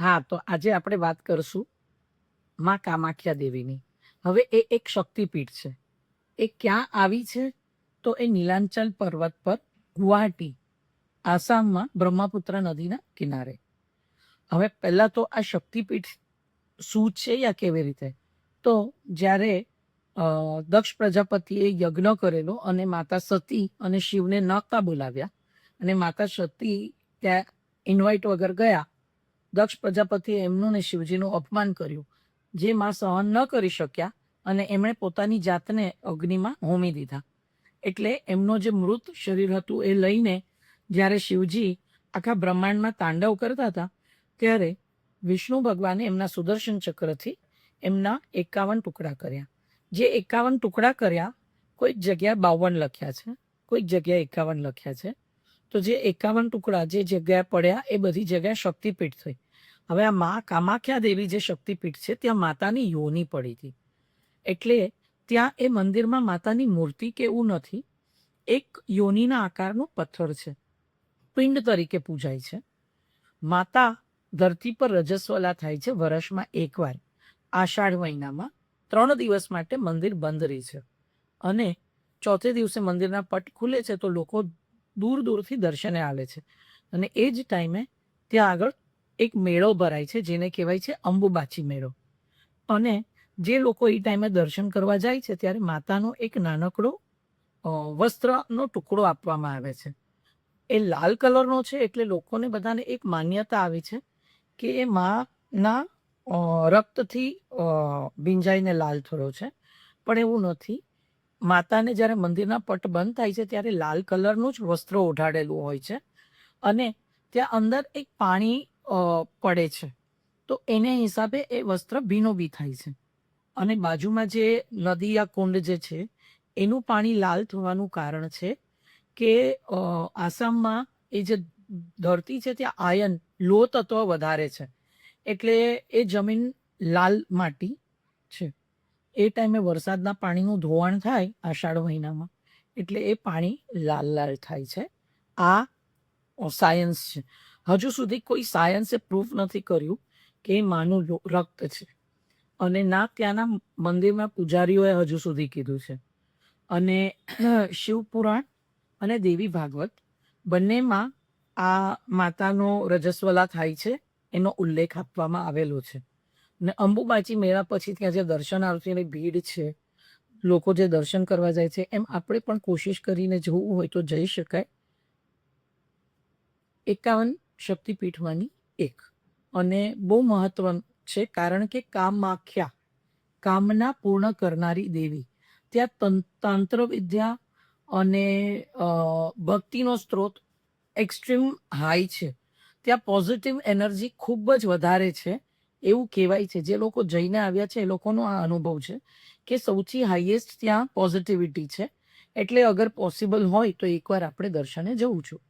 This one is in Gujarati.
હા, તો આજે આપણે વાત કરશું માં કામાખ્યા દેવીની. હવે એ એક શક્તિપીઠ છે. એ ક્યાં આવી છે? તો એ નીલાંચલ પર્વત પર, ગુવાહાટી, આસામમાં, બ્રહ્મપુત્ર નદીના કિનારે. હવે પહેલાં તો આ શક્તિપીઠ શું છે યા કેવી રીતે? તો જ્યારે દક્ષ પ્રજાપતિએ યજ્ઞ કરેલો અને માતા સતી અને શિવને નહોતા બોલાવ્યા અને માતા સતી ત્યાં ઇન્વાઇટ વગર ગયા, દક્ષ પ્રજાપતિએ એમનું ને શિવજીનું અપમાન કર્યું, જે માં સહન ન કરી શક્યા અને એમણે પોતાની જાતને અગ્નિમાં હોમી દીધા. એટલે એમનો જે મૃત શરીર હતું એ લઈને જ્યારે શિવજી આખા બ્રહ્માંડમાં તાંડવ કરતા હતા ત્યારે વિષ્ણુ ભગવાને એમના સુદર્શન ચક્રથી એમના 51 ટુકડા કર્યા. જે 51 ટુકડા કર્યા, કોઈક જગ્યાએ 52 લખ્યા છે, કોઈક જગ્યાએ 51 લખ્યા છે. તો જે 51 ટુકડા જે જગ્યાએ પડ્યા એ બધી જગ્યાએ શક્તિપીઠ થઈ. હવે આ મા કામાખ્યા દેવી જે શક્તિપીઠ છે ત્યાં માતાની યોની પડી હતી. એટલે ત્યાં એ મંદિરમાં માતાની મૂર્તિ કે એવું નથી, એક યોનીના આકારનો પથ્થર છે, પિંડ તરીકે પૂજાય છે. માતા ધરતી પર રજસ્વલા થાય છે વર્ષમાં એકવાર, આષાઢ મહિનામાં 3 દિવસ માટે મંદિર બંધ રહે છે અને ચોથે દિવસે મંદિરના પટ ખુલે છે તો લોકો દૂર દૂરથી દર્શને આવે છે. અને એ જ ટાઈમે ત્યાં આગળ એક મેળો ભરાય છે જેને કહેવાય છે અંબુબાચી મેળો. અને જે લોકો એ ટાઈમે દર્શન કરવા જાય છે ત્યારે માતાનો એક નાનકડો વસ્ત્રનો ટુકડો આપવામાં આવે છે. એ લાલ કલરનો છે એટલે લોકોને બધાને એક માન્યતા આવી છે કે એ માના રક્તથી ભીંજાઈને લાલ થયો છે, પણ એવું નથી. માતાને જ્યારે મંદિરના પટ બંધ થાય છે ત્યારે લાલ કલરનું જ વસ્ત્ર ઓઢાડેલું હોય છે અને ત્યાં અંદર એક પાણી પડે છે, તો એને હિસાબે એ વસ્ત્ર ભીનું બી થાય છે. અને બાજુમાં જે નદી યા કુંડ જે છે એનું પાણી લાલ થવાનું કારણ છે કે આસામમાં એ જે ધરતી છે ત્યાં આયન લોહ તત્વ વધારે છે, એટલે એ જમીન લાલ માટી છે. એ ટાઈમે વરસાદના પાણીનું ધોવાણ થાય આષાઢ મહિનામાં, એટલે એ પાણી લાલ લાલ થાય છે. આ સાયન્સ છે. હજુ સુધી કોઈ સાયન્સે પ્રૂફ નથી કર્યું કે એ માનું રક્ત છે, અને ના ત્યાંના મંદિરના પૂજારીઓએ હજુ સુધી કીધું છે. અને શિવપુરાણ અને દેવી ભાગવત બંનેમાં આ માતાનો રજસ્વલા થાય છે એનો ઉલ્લેખ આપવામાં આવેલો છે. ને અંબુબાચી મેળા પછી ત્યાં જે દર્શનાર્થીઓની ભીડ છે, લોકો જે દર્શન કરવા જાય છે, એમ આપણે પણ કોશિશ કરીને જવું હોય તો જઈ શકાય. 51 શક્તિપીઠમાંની એક, અને બહુ મહત્વ છે કારણ કે કામાખ્યા, કામના પૂર્ણ કરનારી દેવી. ત્યાં તંત્ર વિદ્યા અને ભક્તિનો સ્ત્રોત એક્સ્ટ્રીમ હાઈ છે. ત્યાં પોઝિટિવ એનર્જી ખૂબ જ વધારે છે એવું કહેવાય છે. જે લોકો જઈને આવ્યા છે એ લોકોનો આ અનુભવ છે કે સૌથી હાઈએસ્ટ ત્યાં પોઝિટિવિટી છે. એટલે અગર પોસિબલ હોય તો એકવાર આપણે દર્શને જવું છું.